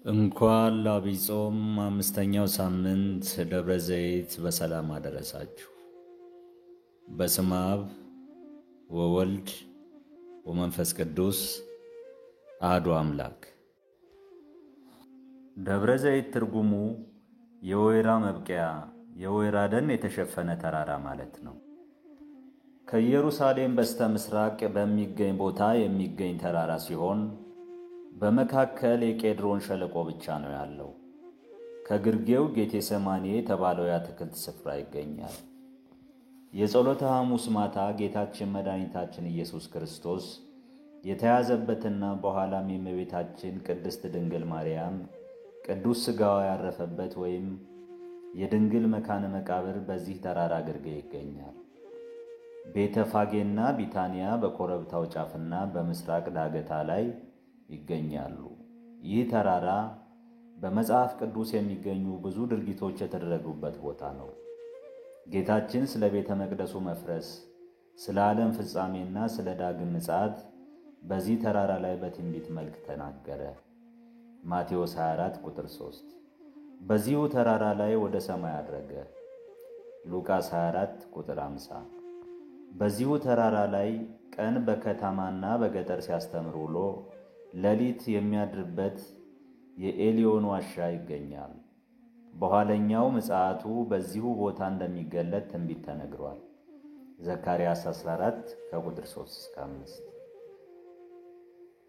እንኳን ለዐቢይ ጾም አምስተኛው ሳምንት ደብረ ዘይት በሰላም አደረሳችሁ። በስመ አብ ወወልድ ወመንፈስ ቅዱስ አሐዱ አምላክ። ደብረ ዘይት ትርጉሙ የወይራ መብቀያ፣ የወይራ ደን የተሸፈነ ተራራ ማለት ነው። ከኢየሩሳሌም በስተ ምስራቅ በሚገኝ ቦታ የሚገኝ ተራራ ሲሆን በመካከል የቄድሮን ሸለቆ ብቻ ነው ያለው። ከግርጌው ጌቴሰማኒ የተባለው የአትክልት ስፍራ ይገኛል። የጸሎተ ሐሙስ ማታ ጌታችን መድኃኒታችን ኢየሱስ ክርስቶስ የተያዘበትና በኋላም የእመቤታችን ቅድስት ድንግል ማርያም ቅዱስ ሥጋዋ ያረፈበት ወይም የድንግል መካነ መቃብር በዚህ ተራራ ግርጌ ይገኛል። ቤተ ፋጌና ቢታንያ በኮረብታው ጫፍና በምስራቅ ዳገታ ላይ ይገኛሉ። ይህ ተራራ በመጽሐፍ ቅዱስ የሚገኙ ብዙ ድርጊቶች የተደረጉበት ቦታ ነው። ጌታችን ስለ ቤተ መቅደሱ መፍረስ፣ ስለ ዓለም ፍጻሜና ስለ ዳግም ምጽአት በዚህ ተራራ ላይ በትንቢት መልክ ተናገረ። ማቴዎስ 24 ቁጥር 3። በዚሁ ተራራ ላይ ወደ ሰማይ አድረገ። ሉቃስ 24 ቁጥር 50። በዚሁ ተራራ ላይ ቀን በከተማና በገጠር ሲያስተምር ውሎ ሌሊት የሚያድርበት የኤሊዮን ዋሻ ይገኛል። በኋለኛው ምጽአቱ በዚሁ ቦታ እንደሚገለጥ ትንቢት ተነግሯል። ዘካርያስ 14 ከቁጥር 3 እስከ 5።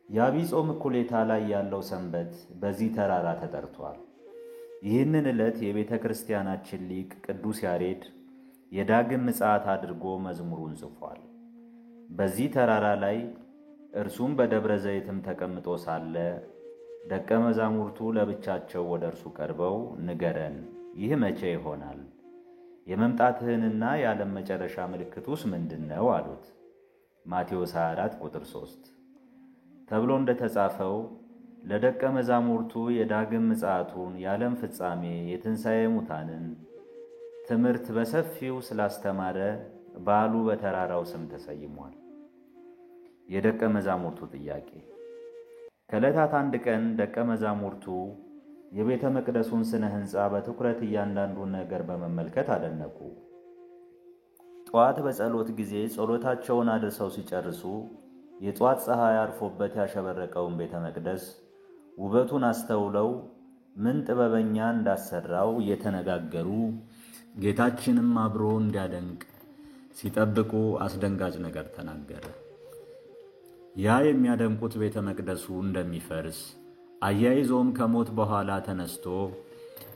የዐቢይ ጾም እኩሌታ ላይ ያለው ሰንበት በዚህ ተራራ ተጠርቷል። ይህንን ዕለት የቤተ ክርስቲያናችን ሊቅ ቅዱስ ያሬድ የዳግም ምጽአት አድርጎ መዝሙሩን ጽፏል። በዚህ ተራራ ላይ እርሱም በደብረ ዘይትም ተቀምጦ ሳለ ደቀ መዛሙርቱ ለብቻቸው ወደ እርሱ ቀርበው ንገረን፣ ይህ መቼ ይሆናል? የመምጣትህንና የዓለም መጨረሻ ምልክቱስ ምንድን ነው? አሉት። ማቴዎስ 24 ቁጥር 3 ተብሎ እንደተጻፈው ለደቀ መዛሙርቱ የዳግም ምጽአቱን፣ የዓለም ፍጻሜ፣ የትንሣኤ ሙታንን ትምህርት በሰፊው ስላስተማረ በዓሉ በተራራው ስም ተሰይሟል። የደቀ መዛሙርቱ ጥያቄ። ከዕለታት አንድ ቀን ደቀ መዛሙርቱ የቤተ መቅደሱን ስነ ሕንፃ በትኩረት እያንዳንዱን ነገር በመመልከት አደነቁ። ጠዋት በጸሎት ጊዜ ጸሎታቸውን አድርሰው ሲጨርሱ የጧት ፀሐይ አርፎበት ያሸበረቀውን ቤተ መቅደስ ውበቱን አስተውለው ምን ጥበበኛ እንዳሰራው እየተነጋገሩ ጌታችንም አብሮ እንዲያደንቅ ሲጠብቁ አስደንጋጭ ነገር ተናገረ። ያ የሚያደንቁት ቤተ መቅደሱ እንደሚፈርስ አያይዞም ከሞት በኋላ ተነስቶ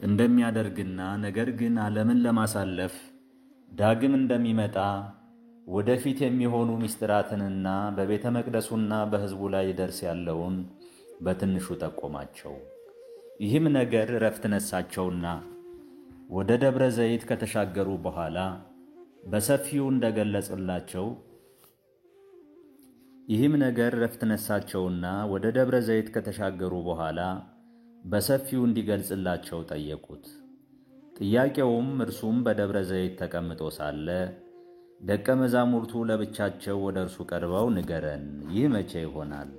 እንደሚያደርግና ነገር ግን ዓለምን ለማሳለፍ ዳግም እንደሚመጣ ወደፊት የሚሆኑ ምስጢራትንና በቤተ መቅደሱና በሕዝቡ ላይ ይደርስ ያለውን በትንሹ ጠቆማቸው። ይህም ነገር ረፍት ነሳቸውና ወደ ደብረ ዘይት ከተሻገሩ በኋላ በሰፊው እንደገለጸላቸው ይህም ነገር ረፍት ነሳቸውና ወደ ደብረ ዘይት ከተሻገሩ በኋላ በሰፊው እንዲገልጽላቸው ጠየቁት። ጥያቄውም እርሱም በደብረ ዘይት ተቀምጦ ሳለ ደቀ መዛሙርቱ ለብቻቸው ወደ እርሱ ቀርበው ንገረን፣ ይህ መቼ ይሆናል?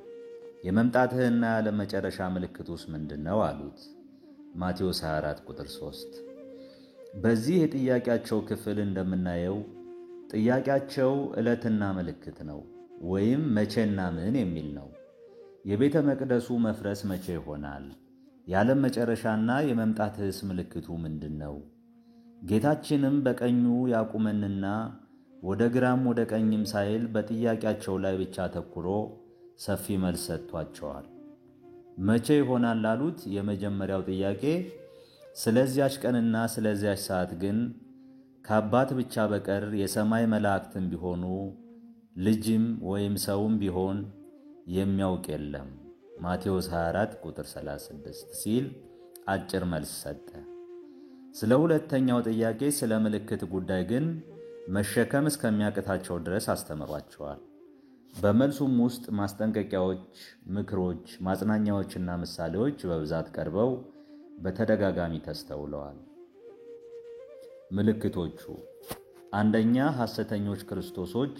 የመምጣትህና የዓለም መጨረሻ ምልክቱስ ምንድን ነው? አሉት። ማቴዎስ 24 ቁጥር 3። በዚህ የጥያቄያቸው ክፍል እንደምናየው ጥያቄያቸው ዕለትና ምልክት ነው ወይም መቼና ምን የሚል ነው። የቤተ መቅደሱ መፍረስ መቼ ይሆናል? የዓለም መጨረሻና የመምጣትህስ ምልክቱ ምንድን ነው? ጌታችንም በቀኙ ያቁመንና ወደ ግራም ወደ ቀኝም ሳይል በጥያቄያቸው ላይ ብቻ ተኩሮ ሰፊ መልስ ሰጥቷቸዋል። መቼ ይሆናል ላሉት የመጀመሪያው ጥያቄ ስለዚያች ቀንና ስለዚያች ሰዓት ግን ከአባት ብቻ በቀር የሰማይ መላእክትም ቢሆኑ ልጅም ወይም ሰውም ቢሆን የሚያውቅ የለም። ማቴዎስ 24 ቁጥር 36 ሲል አጭር መልስ ሰጠ። ስለ ሁለተኛው ጥያቄ ስለ ምልክት ጉዳይ ግን መሸከም እስከሚያቅታቸው ድረስ አስተምሯቸዋል። በመልሱም ውስጥ ማስጠንቀቂያዎች፣ ምክሮች፣ ማጽናኛዎችና ምሳሌዎች በብዛት ቀርበው በተደጋጋሚ ተስተውለዋል። ምልክቶቹ፣ አንደኛ ሐሰተኞች ክርስቶሶች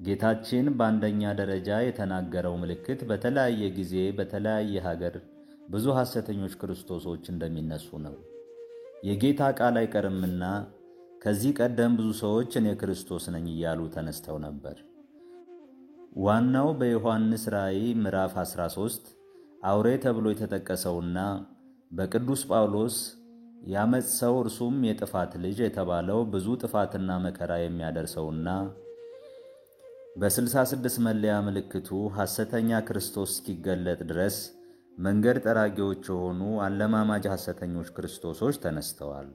ጌታችን በአንደኛ ደረጃ የተናገረው ምልክት በተለያየ ጊዜ በተለያየ ሀገር ብዙ ሐሰተኞች ክርስቶሶች እንደሚነሱ ነው። የጌታ ቃል አይቀርምና ከዚህ ቀደም ብዙ ሰዎች እኔ ክርስቶስ ነኝ እያሉ ተነስተው ነበር። ዋናው በዮሐንስ ራእይ ምዕራፍ 13 አውሬ ተብሎ የተጠቀሰውና በቅዱስ ጳውሎስ ያመፅ ሰው እርሱም የጥፋት ልጅ የተባለው ብዙ ጥፋትና መከራ የሚያደርሰውና በ66 መለያ ምልክቱ ሐሰተኛ ክርስቶስ እስኪገለጥ ድረስ መንገድ ጠራጊዎች የሆኑ አለማማጅ ሐሰተኞች ክርስቶሶች ተነስተዋል።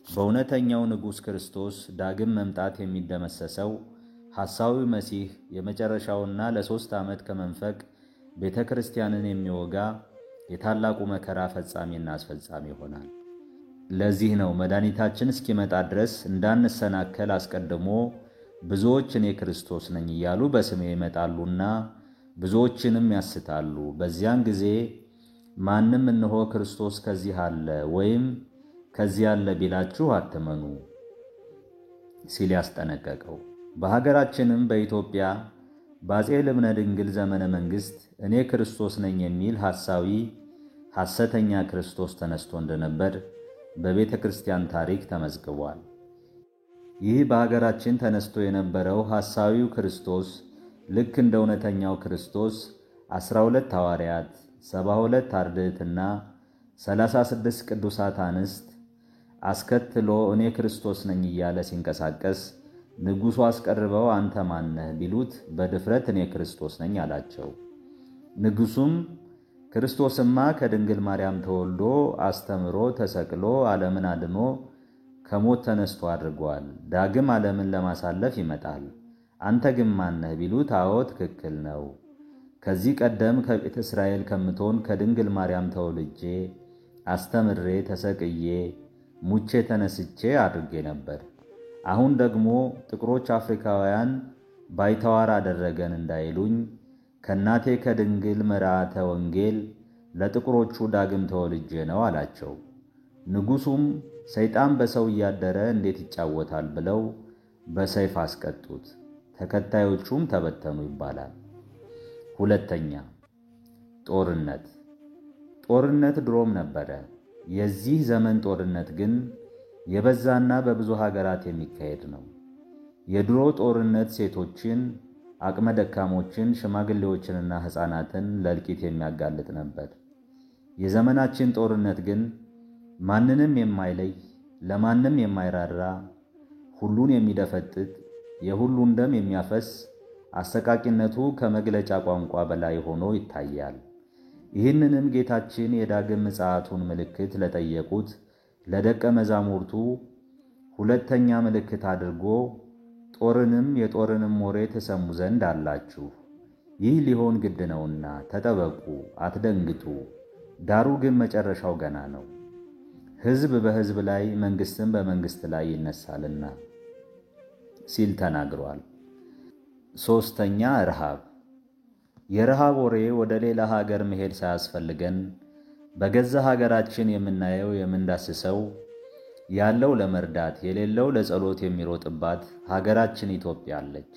በእውነተኛው ንጉሥ ክርስቶስ ዳግም መምጣት የሚደመሰሰው ሐሳዊ መሲህ የመጨረሻውና ለ3 ዓመት ከመንፈቅ ቤተ ክርስቲያንን የሚወጋ የታላቁ መከራ ፈጻሚና አስፈጻሚ ይሆናል። ለዚህ ነው መድኃኒታችን እስኪመጣ ድረስ እንዳንሰናከል አስቀድሞ ብዙዎች እኔ ክርስቶስ ነኝ እያሉ በስሜ ይመጣሉና ብዙዎችንም ያስታሉ። በዚያን ጊዜ ማንም እነሆ ክርስቶስ ከዚህ አለ ወይም ከዚህ አለ ቢላችሁ አትመኑ ሲል ያስጠነቀቀው። በሀገራችንም በኢትዮጵያ በአፄ ልብነ ድንግል ዘመነ መንግሥት እኔ ክርስቶስ ነኝ የሚል ሐሰተኛ ክርስቶስ ተነስቶ እንደነበር በቤተ ክርስቲያን ታሪክ ተመዝግቧል። ይህ በሀገራችን ተነስቶ የነበረው ሐሳዊው ክርስቶስ ልክ እንደ እውነተኛው ክርስቶስ 12 ሐዋርያት፣ 72 አርድእትና 36 ቅዱሳት አንስት አስከትሎ እኔ ክርስቶስ ነኝ እያለ ሲንቀሳቀስ ንጉሡ አስቀርበው አንተ ማነህ ቢሉት በድፍረት እኔ ክርስቶስ ነኝ አላቸው። ንጉሡም ክርስቶስማ ከድንግል ማርያም ተወልዶ አስተምሮ ተሰቅሎ ዓለምን አድኖ ከሞት ተነስቶ አድርጓል። ዳግም ዓለምን ለማሳለፍ ይመጣል። አንተ ግን ማነህ ቢሉት አዎ ትክክል ነው፣ ከዚህ ቀደም ከቤተ እስራኤል ከምትሆን ከድንግል ማርያም ተወልጄ አስተምሬ ተሰቅዬ ሙቼ ተነስቼ አድርጌ ነበር። አሁን ደግሞ ጥቁሮች አፍሪካውያን ባይተዋር አደረገን እንዳይሉኝ ከእናቴ ከድንግል መርዓተ ወንጌል ለጥቁሮቹ ዳግም ተወልጄ ነው አላቸው። ንጉሡም ሰይጣን በሰው እያደረ እንዴት ይጫወታል ብለው በሰይፍ አስቀጡት። ተከታዮቹም ተበተኑ ይባላል። ሁለተኛ፣ ጦርነት ድሮም ነበረ። የዚህ ዘመን ጦርነት ግን የበዛና በብዙ ሀገራት የሚካሄድ ነው። የድሮ ጦርነት ሴቶችን፣ አቅመ ደካሞችን፣ ሽማግሌዎችንና ሕፃናትን ለእልቂት የሚያጋልጥ ነበር። የዘመናችን ጦርነት ግን ማንንም የማይለይ፣ ለማንም የማይራራ፣ ሁሉን የሚደፈጥጥ፣ የሁሉን ደም የሚያፈስ፣ አሰቃቂነቱ ከመግለጫ ቋንቋ በላይ ሆኖ ይታያል። ይህንንም ጌታችን የዳግም ምጽአቱን ምልክት ለጠየቁት ለደቀ መዛሙርቱ ሁለተኛ ምልክት አድርጎ ጦርንም የጦርንም ወሬ ትሰሙ ዘንድ አላችሁ፣ ይህ ሊሆን ግድ ነውና ተጠበቁ፣ አትደንግጡ፣ ዳሩ ግን መጨረሻው ገና ነው፣ ሕዝብ በሕዝብ ላይ መንግሥትም በመንግሥት ላይ ይነሳልና ሲል ተናግሯል። ሦስተኛ፣ ረሃብ። የረሃብ ወሬ ወደ ሌላ ሀገር መሄድ ሳያስፈልገን በገዛ ሀገራችን የምናየው የምንዳስሰው ያለው ለመርዳት የሌለው ለጸሎት የሚሮጥባት ሀገራችን ኢትዮጵያ አለች።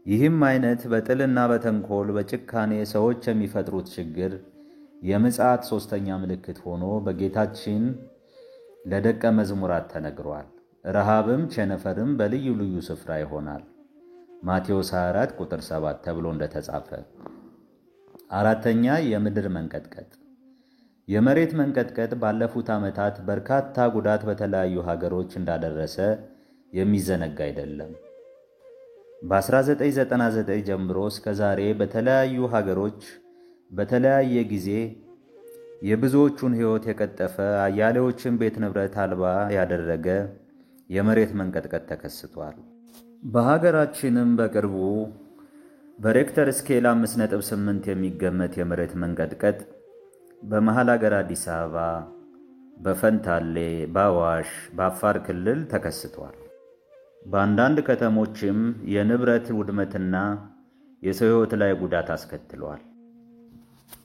ይህም አይነት በጥልና በተንኮል በጭካኔ ሰዎች የሚፈጥሩት ችግር የምጽአት ሦስተኛ ምልክት ሆኖ በጌታችን ለደቀ መዝሙራት ተነግሯል። ረሃብም ቸነፈርም በልዩ ልዩ ስፍራ ይሆናል ማቴዎስ 24 ቁጥር 7 ተብሎ እንደተጻፈ። አራተኛ፣ የምድር መንቀጥቀጥ። የመሬት መንቀጥቀጥ ባለፉት ዓመታት በርካታ ጉዳት በተለያዩ ሀገሮች እንዳደረሰ የሚዘነጋ አይደለም። በ1999 ጀምሮ እስከ ዛሬ በተለያዩ ሀገሮች በተለያየ ጊዜ የብዙዎቹን ሕይወት የቀጠፈ አያሌዎችን ቤት ንብረት አልባ ያደረገ የመሬት መንቀጥቀጥ ተከስቷል። በሀገራችንም በቅርቡ በሬክተር ስኬል 5.8 የሚገመት የመሬት መንቀጥቀጥ በመሃል ሀገር አዲስ አበባ፣ በፈንታሌ፣ በአዋሽ፣ በአፋር ክልል ተከስቷል። በአንዳንድ ከተሞችም የንብረት ውድመትና የሰው ሕይወት ላይ ጉዳት አስከትሏል።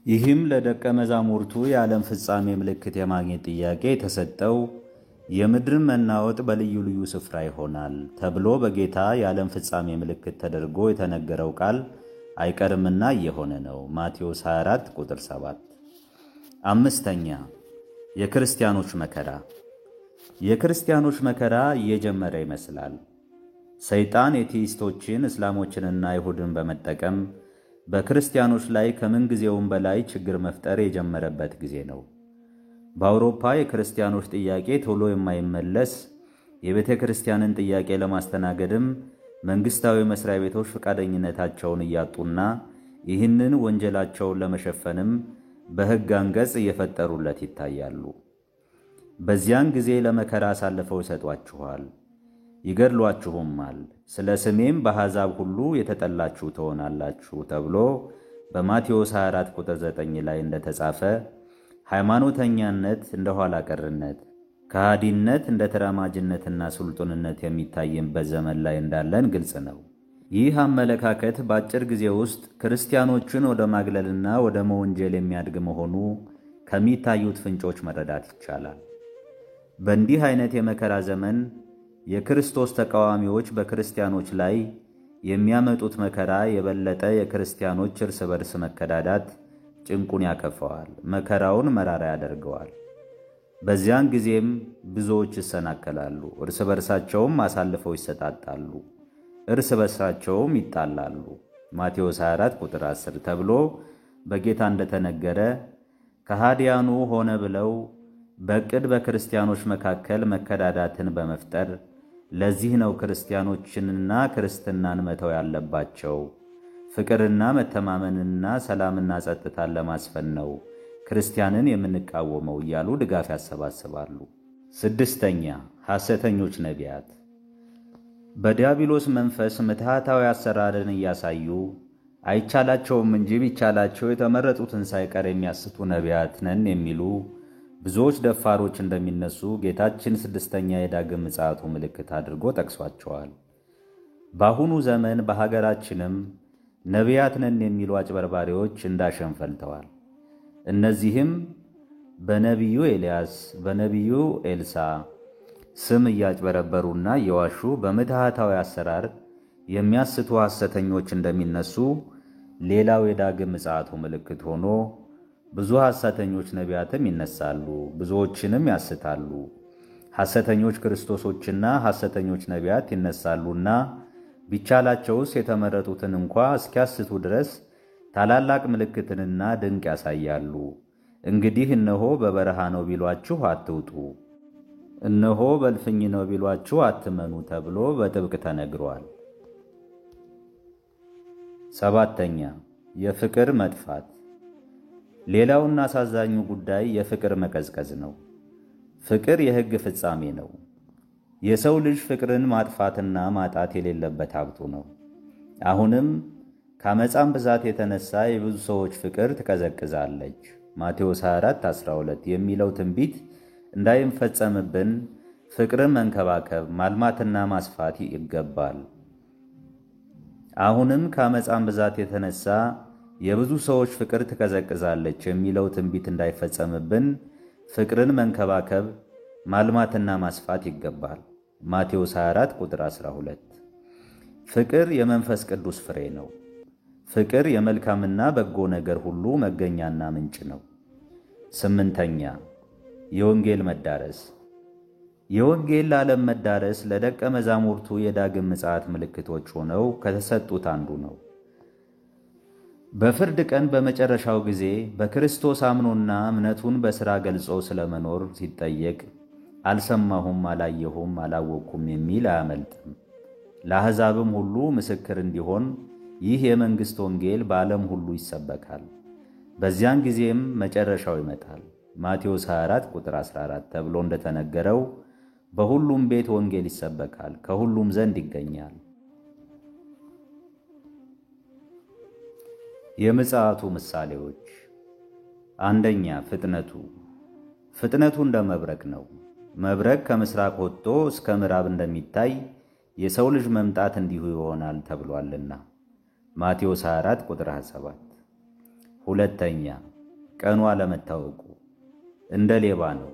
ይህም ለደቀ መዛሙርቱ የዓለም ፍጻሜ ምልክት የማግኘት ጥያቄ የተሰጠው የምድር መናወጥ በልዩ ልዩ ስፍራ ይሆናል ተብሎ በጌታ የዓለም ፍጻሜ ምልክት ተደርጎ የተነገረው ቃል አይቀርምና እየሆነ ነው። ማቴዎስ 24 ቁጥር 7። 5ኛ የክርስቲያኖች መከራ። የክርስቲያኖች መከራ እየጀመረ ይመስላል። ሰይጣን ኤቲስቶችን እስላሞችንና አይሁድን በመጠቀም በክርስቲያኖች ላይ ከምንጊዜውም በላይ ችግር መፍጠር የጀመረበት ጊዜ ነው። በአውሮፓ የክርስቲያኖች ጥያቄ ቶሎ የማይመለስ የቤተ ክርስቲያንን ጥያቄ ለማስተናገድም መንግስታዊ መስሪያ ቤቶች ፈቃደኝነታቸውን እያጡና ይህንን ወንጀላቸውን ለመሸፈንም በሕግ አንቀጽ እየፈጠሩለት ይታያሉ። በዚያን ጊዜ ለመከራ አሳልፈው ይሰጧችኋል፣ ይገድሏችሁማል፣ ስለ ስሜም በአሕዛብ ሁሉ የተጠላችሁ ትሆናላችሁ ተብሎ በማቴዎስ 24 ቁጥር 9 ላይ እንደተጻፈ ሃይማኖተኛነት እንደ ኋላ ቀርነት፣ ከሃዲነት እንደ ተራማጅነትና ሱልጡንነት የሚታይበት ዘመን ላይ እንዳለን ግልጽ ነው። ይህ አመለካከት በአጭር ጊዜ ውስጥ ክርስቲያኖችን ወደ ማግለልና ወደ መወንጀል የሚያድግ መሆኑ ከሚታዩት ፍንጮች መረዳት ይቻላል። በእንዲህ አይነት የመከራ ዘመን የክርስቶስ ተቃዋሚዎች በክርስቲያኖች ላይ የሚያመጡት መከራ የበለጠ የክርስቲያኖች እርስ በርስ መከዳዳት ጭንቁን ያከፈዋል፣ መከራውን መራራ ያደርገዋል። በዚያን ጊዜም ብዙዎች ይሰናከላሉ፣ እርስ በርሳቸውም አሳልፈው ይሰጣጣሉ፣ እርስ በርሳቸውም ይጣላሉ። ማቴዎስ 24 ቁጥር 10 ተብሎ በጌታ እንደተነገረ ከሃዲያኑ ሆነ ብለው በዕቅድ በክርስቲያኖች መካከል መከዳዳትን በመፍጠር ለዚህ ነው ክርስቲያኖችንና ክርስትናን መተው ያለባቸው፣ ፍቅርና መተማመንና ሰላምና ጸጥታን ለማስፈን ነው ክርስቲያንን የምንቃወመው እያሉ ድጋፍ ያሰባስባሉ። 6ኛ ሐሰተኞች ነቢያት። በዲያብሎስ መንፈስ ምትሃታዊ አሰራርን እያሳዩ አይቻላቸውም እንጂ ቢቻላቸው የተመረጡትን ሳይቀር የሚያስቱ ነቢያት ነን የሚሉ ብዙዎች ደፋሮች እንደሚነሱ ጌታችን 6ኛ የዳግም ምጽአቱ ምልክት አድርጎ ጠቅሷቸዋል። በአሁኑ ዘመን በሀገራችንም ነቢያት ነን የሚሉ አጭበርባሪዎች እንዳሸን ፈልተዋል። እነዚህም በነቢዩ ኤልያስ፣ በነቢዩ ኤልሳ ስም እያጭበረበሩና እየዋሹ በምትሃታዊ አሰራር የሚያስቱ ሐሰተኞች እንደሚነሱ ሌላው የዳግም ምጽአቱ ምልክት ሆኖ ብዙ ሐሰተኞች ነቢያትም ይነሳሉ፣ ብዙዎችንም ያስታሉ። ሐሰተኞች ክርስቶሶችና ሐሰተኞች ነቢያት ይነሳሉና ቢቻላቸውስ የተመረጡትን እንኳ እስኪያስቱ ድረስ ታላላቅ ምልክትንና ድንቅ ያሳያሉ። እንግዲህ እነሆ በበረሃ ነው ቢሏችሁ አትውጡ፣ እነሆ በእልፍኝ ነው ቢሏችሁ አትመኑ ተብሎ በጥብቅ ተነግሯል። 7ኛ የፍቅር መጥፋት። ሌላውና አሳዛኙ ጉዳይ የፍቅር መቀዝቀዝ ነው። ፍቅር የሕግ ፍጻሜ ነው። የሰው ልጅ ፍቅርን ማጥፋትና ማጣት የሌለበት ሀብቱ ነው። አሁንም ከአመፃም ብዛት የተነሳ የብዙ ሰዎች ፍቅር ትቀዘቅዛለች፣ ማቴዎስ 24:12 የሚለው ትንቢት እንዳይፈጸምብን ፍቅርን መንከባከብ፣ ማልማትና ማስፋት ይገባል። አሁንም ከአመፃም ብዛት የተነሳ የብዙ ሰዎች ፍቅር ትቀዘቅዛለች የሚለው ትንቢት እንዳይፈጸምብን ፍቅርን መንከባከብ፣ ማልማትና ማስፋት ይገባል። ማቴዎስ 24 ቁጥር 12። ፍቅር የመንፈስ ቅዱስ ፍሬ ነው። ፍቅር የመልካምና በጎ ነገር ሁሉ መገኛና ምንጭ ነው። 8ኛ የወንጌል መዳረስ። የወንጌል ለዓለም መዳረስ ለደቀ መዛሙርቱ የዳግም ምጽአት ምልክቶች ሆነው ከተሰጡት አንዱ ነው። በፍርድ ቀን በመጨረሻው ጊዜ በክርስቶስ አምኖና እምነቱን በሥራ ገልጾ ስለመኖር ሲጠየቅ አልሰማሁም፣ አላየሁም፣ አላወቅኩም የሚል አያመልጥም። ለአሕዛብም ሁሉ ምስክር እንዲሆን ይህ የመንግሥት ወንጌል በዓለም ሁሉ ይሰበካል። በዚያን ጊዜም መጨረሻው ይመጣል። ማቴዎስ 24 ቁጥር 14 ተብሎ እንደተነገረው በሁሉም ቤት ወንጌል ይሰበካል፣ ከሁሉም ዘንድ ይገኛል። የምጽአቱ ምሳሌዎች። 1ኛ ፍጥነቱ። ፍጥነቱ እንደ መብረቅ ነው። መብረቅ ከምስራቅ ወጥቶ እስከ ምዕራብ እንደሚታይ የሰው ልጅ መምጣት እንዲሁ ይሆናል ተብሏልና ማቴዎስ 24 ቁጥር 27። 2ኛ ቀኑ አለመታወቁ። እንደ ሌባ ነው፣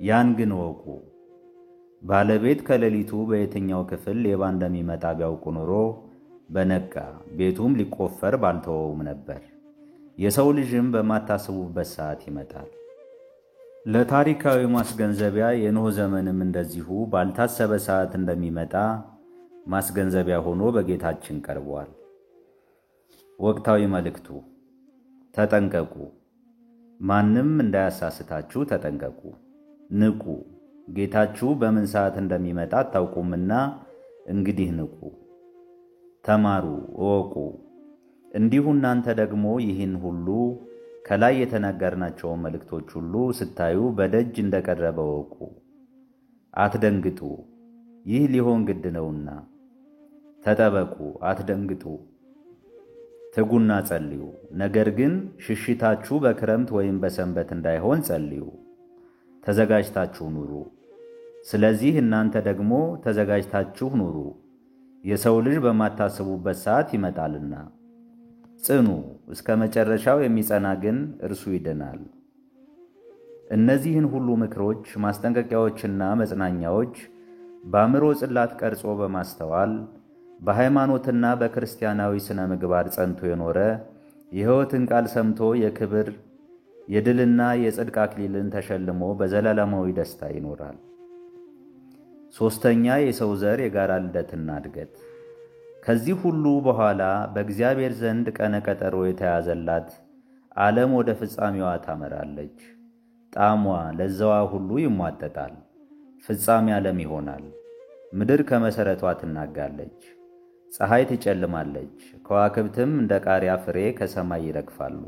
ያን ግን ወቁ። ባለቤት ከሌሊቱ በየትኛው ክፍል ሌባ እንደሚመጣ ቢያውቁ ኖሮ በነቃ፣ ቤቱም ሊቆፈር ባልተወውም ነበር። የሰው ልጅም በማታስቡበት ሰዓት ይመጣል። ለታሪካዊ ማስገንዘቢያ የኖህ ዘመንም እንደዚሁ ባልታሰበ ሰዓት እንደሚመጣ ማስገንዘቢያ ሆኖ በጌታችን ቀርቧል። ወቅታዊ መልእክቱ ተጠንቀቁ፣ ማንም እንዳያሳስታችሁ ተጠንቀቁ፣ ንቁ፣ ጌታችሁ በምን ሰዓት እንደሚመጣ አታውቁምና እንግዲህ ንቁ፣ ተማሩ፣ እወቁ። እንዲሁ እናንተ ደግሞ ይህን ሁሉ ከላይ የተናገርናቸውን መልእክቶች ሁሉ ስታዩ በደጅ እንደቀረበ እወቁ። አትደንግጡ፣ ይህ ሊሆን ግድ ነውና። ተጠበቁ፣ አትደንግጡ፣ ትጉና ጸልዩ። ነገር ግን ሽሽታችሁ በክረምት ወይም በሰንበት እንዳይሆን ጸልዩ፣ ተዘጋጅታችሁ ኑሩ። ስለዚህ እናንተ ደግሞ ተዘጋጅታችሁ ኑሩ፣ የሰው ልጅ በማታስቡበት ሰዓት ይመጣልና። ጽኑ፣ እስከ መጨረሻው የሚጸና ግን እርሱ ይድናል። እነዚህን ሁሉ ምክሮች፣ ማስጠንቀቂያዎችና መጽናኛዎች በአእምሮ ጽላት ቀርጾ በማስተዋል በሃይማኖትና በክርስቲያናዊ ሥነ ምግባር ጸንቶ የኖረ የሕይወትን ቃል ሰምቶ የክብር የድልና የጽድቅ አክሊልን ተሸልሞ በዘላለማዊ ደስታ ይኖራል። ሦስተኛ፣ የሰው ዘር የጋራ ልደትና እድገት። ከዚህ ሁሉ በኋላ በእግዚአብሔር ዘንድ ቀነ ቀጠሮ የተያዘላት ዓለም ወደ ፍጻሜዋ ታመራለች። ጣዕሟ ለዛዋ ሁሉ ይሟጠጣል። ፍጻሜ ዓለም ይሆናል። ምድር ከመሠረቷ ትናጋለች። ፀሐይ ትጨልማለች፣ ከዋክብትም እንደ ቃሪያ ፍሬ ከሰማይ ይረግፋሉ።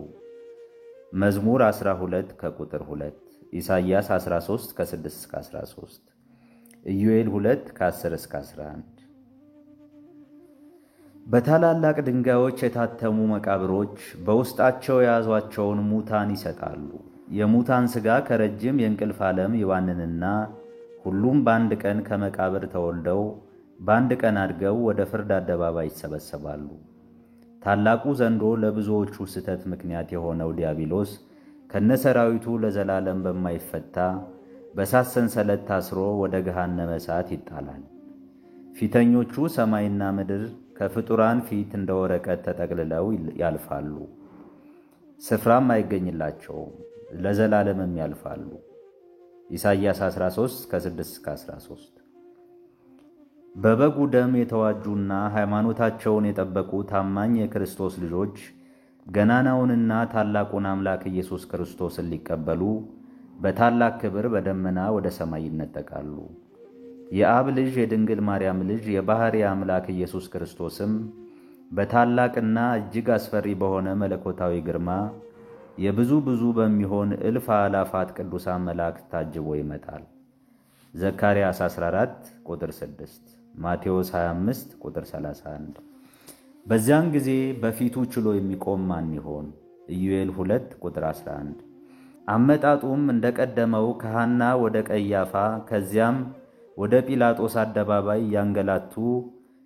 መዝሙር 12 ከቁጥር 2፣ ኢሳይያስ 13 ከ6-13፣ ኢዩኤል 2 ከ10-11። በታላላቅ ድንጋዮች የታተሙ መቃብሮች በውስጣቸው የያዟቸውን ሙታን ይሰጣሉ። የሙታን ሥጋ ከረጅም የእንቅልፍ ዓለም ይባንንና ሁሉም በአንድ ቀን ከመቃብር ተወልደው በአንድ ቀን አድገው ወደ ፍርድ አደባባይ ይሰበሰባሉ። ታላቁ ዘንዶ ለብዙዎቹ ስህተት ምክንያት የሆነው ዲያብሎስ ከነሰራዊቱ ለዘላለም በማይፈታ በእሳት ሰንሰለት ታስሮ ወደ ገሃነመ እሳት ይጣላል። ፊተኞቹ ሰማይና ምድር ከፍጡራን ፊት እንደ ወረቀት ተጠቅልለው ያልፋሉ። ስፍራም አይገኝላቸውም፣ ለዘላለምም ያልፋሉ። ኢሳይያስ 13 ከ6-13። በበጉ ደም የተዋጁና ሃይማኖታቸውን የጠበቁ ታማኝ የክርስቶስ ልጆች ገናናውንና ታላቁን አምላክ ኢየሱስ ክርስቶስን ሊቀበሉ በታላቅ ክብር በደመና ወደ ሰማይ ይነጠቃሉ። የአብ ልጅ የድንግል ማርያም ልጅ የባሕርይ አምላክ ኢየሱስ ክርስቶስም በታላቅና እጅግ አስፈሪ በሆነ መለኮታዊ ግርማ የብዙ በሚሆን እልፍ አእላፋት ቅዱሳን መላእክት ታጅቦ ይመጣል። ዘካርያስ 14 ቁጥር 6፣ ማቴዎስ 25 ቁጥር 31። በዚያን ጊዜ በፊቱ ችሎ የሚቆም ማን ይሆን? ኢዩኤል 2 ቁጥር 11። አመጣጡም እንደቀደመው ከሐና ወደ ቀያፋ ከዚያም ወደ ጲላጦስ አደባባይ ያንገላቱ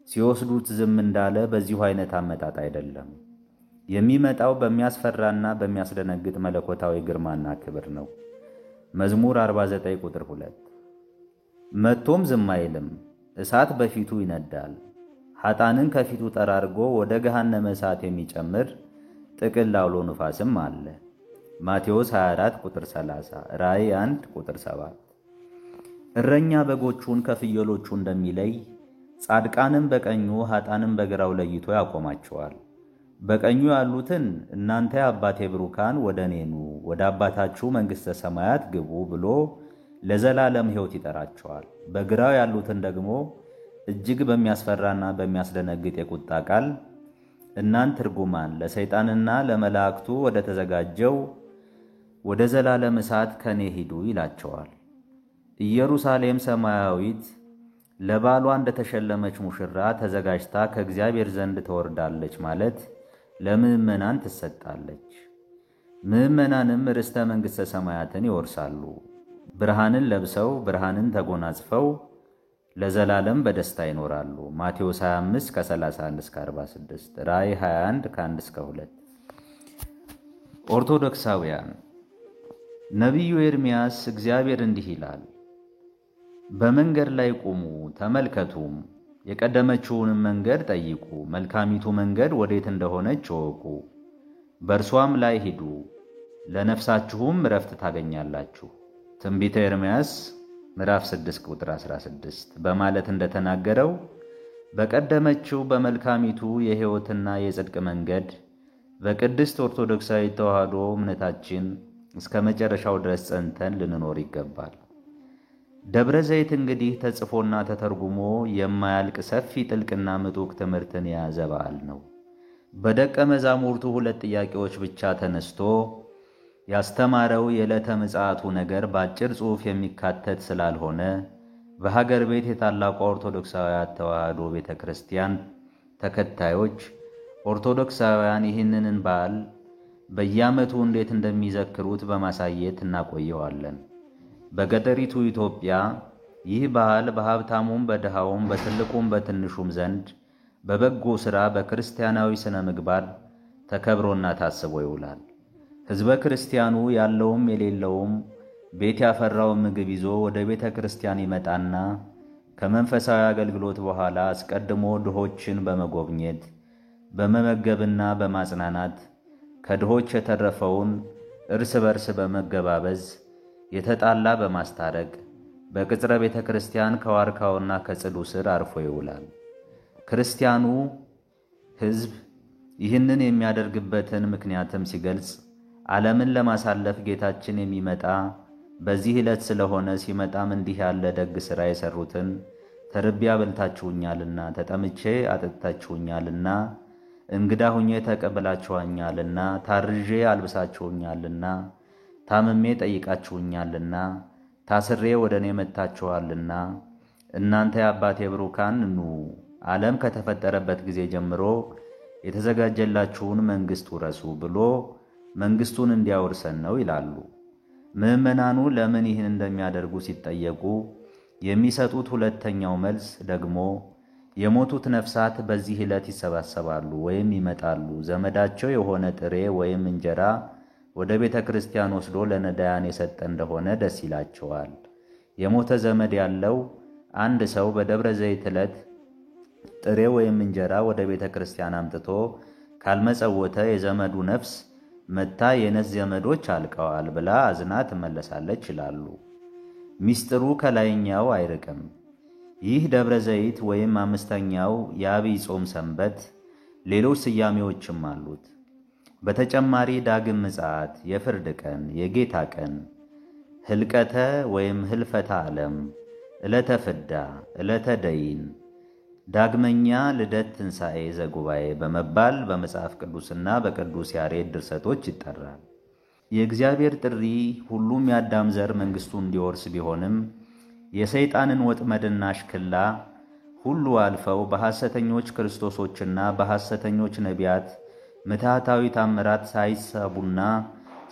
ሲወስዱት ዝም እንዳለ በዚሁ አይነት አመጣጥ አይደለም። የሚመጣው በሚያስፈራና በሚያስደነግጥ መለኮታዊ ግርማና ክብር ነው። መዝሙር 49 ቁጥር 2። መጥቶም ዝም አይልም፣ እሳት በፊቱ ይነዳል። ኃጣንን ከፊቱ ጠራርጎ ወደ ገሃነመ እሳት የሚጨምር ጥቅል አውሎ ንፋስም አለ። ማቴዎስ 24 ቁጥር 30፣ ራእይ 1 ቁጥር 7። እረኛ በጎቹን ከፍየሎቹ እንደሚለይ ጻድቃንም በቀኙ ኃጣንም በግራው ለይቶ ያቆማቸዋል። በቀኙ ያሉትን እናንተ የአባቴ ብሩካን ወደ እኔ ኑ፣ ወደ አባታችሁ መንግሥተ ሰማያት ግቡ ብሎ ለዘላለም ሕይወት ይጠራቸዋል። በግራው ያሉትን ደግሞ እጅግ በሚያስፈራና በሚያስደነግጥ የቁጣ ቃል እናንተ ርጉማን ለሰይጣንና ለመላእክቱ ወደ ተዘጋጀው ወደ ዘላለም እሳት ከኔ ሂዱ ይላቸዋል። ኢየሩሳሌም ሰማያዊት ለባሏ እንደተሸለመች ሙሽራ ተዘጋጅታ ከእግዚአብሔር ዘንድ ተወርዳለች ማለት ለምእመናን ትሰጣለች። ምእመናንም ርስተ መንግሥተ ሰማያትን ይወርሳሉ። ብርሃንን ለብሰው ብርሃንን ተጎናጽፈው ለዘላለም በደስታ ይኖራሉ። ማቴዎስ 25 ከ31-46፣ ራእይ 21 ከ1-2። ኦርቶዶክሳውያን፣ ነቢዩ ኤርምያስ እግዚአብሔር እንዲህ ይላል፣ በመንገድ ላይ ቁሙ ተመልከቱም፣ የቀደመችውንም መንገድ ጠይቁ፣ መልካሚቱ መንገድ ወዴት እንደሆነች እወቁ። በእርሷም ላይ ሂዱ፣ ለነፍሳችሁም ዕረፍት ታገኛላችሁ። ትንቢተ ኤርምያስ ምዕራፍ 6 ቁጥር 16 በማለት እንደተናገረው በቀደመችው በመልካሚቱ የሕይወትና የጽድቅ መንገድ በቅድስት ኦርቶዶክሳዊ ተዋሕዶ እምነታችን እስከ መጨረሻው ድረስ ጸንተን ልንኖር ይገባል። ደብረ ዘይት እንግዲህ ተጽፎና ተተርጉሞ የማያልቅ ሰፊ ጥልቅና ምጡቅ ትምህርትን የያዘ በዓል ነው። በደቀ መዛሙርቱ 2 ጥያቄዎች ብቻ ተነስቶ ያስተማረው የዕለተ ምጽአቱ ነገር በአጭር ጽሑፍ የሚካተት ስላልሆነ በሀገር ቤት የታላቋ ኦርቶዶክሳውያን ተዋሕዶ ቤተ ክርስቲያን ተከታዮች ኦርቶዶክሳውያን ይህንን በዓል በየዓመቱ እንዴት እንደሚዘክሩት በማሳየት እናቆየዋለን። በገጠሪቱ ኢትዮጵያ ይህ በዓል በሀብታሙም በድሃውም በትልቁም በትንሹም ዘንድ በበጎ ሥራ በክርስቲያናዊ ሥነ ምግባር ተከብሮና ታስቦ ይውላል። ሕዝበ ክርስቲያኑ ያለውም የሌለውም ቤት ያፈራውን ምግብ ይዞ ወደ ቤተ ክርስቲያን ይመጣና ከመንፈሳዊ አገልግሎት በኋላ አስቀድሞ ድሆችን በመጎብኘት በመመገብና በማጽናናት ከድሆች የተረፈውን እርስ በርስ በመገባበዝ የተጣላ በማስታረቅ በቅጽረ ቤተ ክርስቲያን ከዋርካውና ከጽዱ ስር አርፎ ይውላል። ክርስቲያኑ ሕዝብ ይህንን የሚያደርግበትን ምክንያትም ሲገልጽ ዓለምን ለማሳለፍ ጌታችን የሚመጣ በዚህ ዕለት ስለሆነ ሲመጣም እንዲህ ያለ ደግ ሥራ የሠሩትን ተርቤ አብልታችሁኛልና፣ ተጠምቼ አጠጥታችሁኛልና፣ እንግዳ ሁኜ ተቀብላችኋኛልና፣ ታርዤ አልብሳችሁኛልና፣ ታምሜ ጠይቃችሁኛልና፣ ታስሬ ወደ እኔ መጥታችኋልና፣ እናንተ የአባቴ ብሩካን ኑ፣ ዓለም ከተፈጠረበት ጊዜ ጀምሮ የተዘጋጀላችሁን መንግሥት ውረሱ ብሎ መንግሥቱን እንዲያወርሰን ነው ይላሉ። ምዕመናኑ ለምን ይህን እንደሚያደርጉ ሲጠየቁ የሚሰጡት ሁለተኛው መልስ ደግሞ የሞቱት ነፍሳት በዚህ ዕለት ይሰባሰባሉ ወይም ይመጣሉ፣ ዘመዳቸው የሆነ ጥሬ ወይም እንጀራ ወደ ቤተ ክርስቲያን ወስዶ ለነዳያን የሰጠ እንደሆነ ደስ ይላቸዋል። የሞተ ዘመድ ያለው አንድ ሰው በደብረ ዘይት ዕለት ጥሬ ወይም እንጀራ ወደ ቤተ ክርስቲያን አምጥቶ ካልመጸወተ የዘመዱ ነፍስ መታ የነስ ዘመዶች አልቀዋል ብላ አዝና ትመለሳለች ይላሉ። ሚስጥሩ ከላይኛው አይርቅም። ይህ ደብረ ዘይት ወይም 5ኛው የአብይ ጾም ሰንበት ሌሎች ስያሜዎችም አሉት። በተጨማሪ ዳግም ምጽአት፣ የፍርድ ቀን፣ የጌታ ቀን፣ ህልቀተ ወይም ህልፈተ ዓለም፣ ዕለተ ፍዳ፣ ዕለተ ደይን፣ ዳግመኛ ልደት፣ ትንሣኤ ዘጉባኤ በመባል በመጽሐፍ ቅዱስና በቅዱስ ያሬድ ድርሰቶች ይጠራል። የእግዚአብሔር ጥሪ ሁሉም የአዳም ዘር መንግሥቱ እንዲወርስ ቢሆንም የሰይጣንን ወጥመድና አሽክላ ሁሉ አልፈው በሐሰተኞች ክርስቶሶችና በሐሰተኞች ነቢያት ምትሃታዊ ታምራት ሳይሳቡና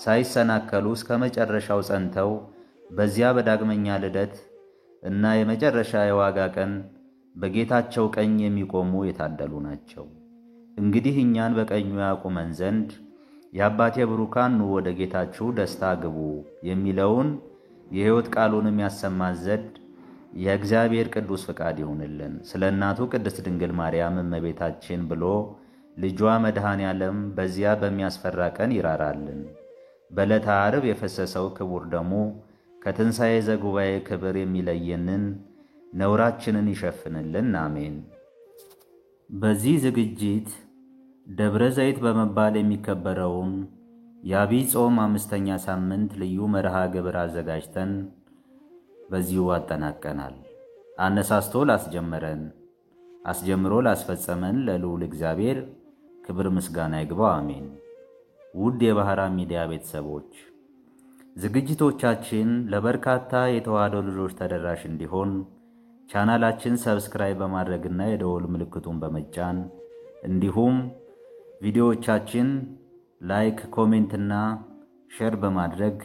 ሳይሰናከሉ እስከ መጨረሻው ጸንተው በዚያ በዳግመኛ ልደት እና የመጨረሻ የዋጋ ቀን በጌታቸው ቀኝ የሚቆሙ የታደሉ ናቸው። እንግዲህ እኛን በቀኙ ያቁመን ዘንድ የአባቴ ብሩካን ኑ ወደ ጌታችሁ ደስታ ግቡ የሚለውን የሕይወት ቃሉንም ያሰማን ዘንድ የእግዚአብሔር ቅዱስ ፍቃድ ይሁንልን። ስለ እናቱ ቅድስት ድንግል ማርያም እመቤታችን ብሎ ልጇ መድኃኔ ዓለም በዚያ በሚያስፈራ ቀን ይራራልን። በዕለተ ዓርብ የፈሰሰው ክቡር ደሙ ከትንሣኤ ዘጉባኤ ክብር የሚለየንን ነውራችንን ይሸፍንልን። አሜን። በዚህ ዝግጅት ደብረ ዘይት በመባል የሚከበረውን የአብይ ጾም 5ኛ ሳምንት ልዩ መርሃ ግብር አዘጋጅተን በዚሁ አጠናቀናል። አነሳስቶ ላስጀመረን አስጀምሮ ላስፈጸመን ለልዑል እግዚአብሔር ክብር ምስጋና ይግባው። አሜን። ውድ የባህራ ሚዲያ ቤተሰቦች ዝግጅቶቻችን ለበርካታ የተዋሕዶ ልጆች ተደራሽ እንዲሆን ቻናላችን ሰብስክራይብ በማድረግና የደወል ምልክቱን በመጫን እንዲሁም ቪዲዮዎቻችን ላይክ፣ ኮሜንትና ሼር በማድረግ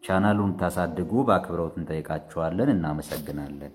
ቻናሉን ታሳድጉ በአክብሮት እንጠይቃችኋለን። እናመሰግናለን።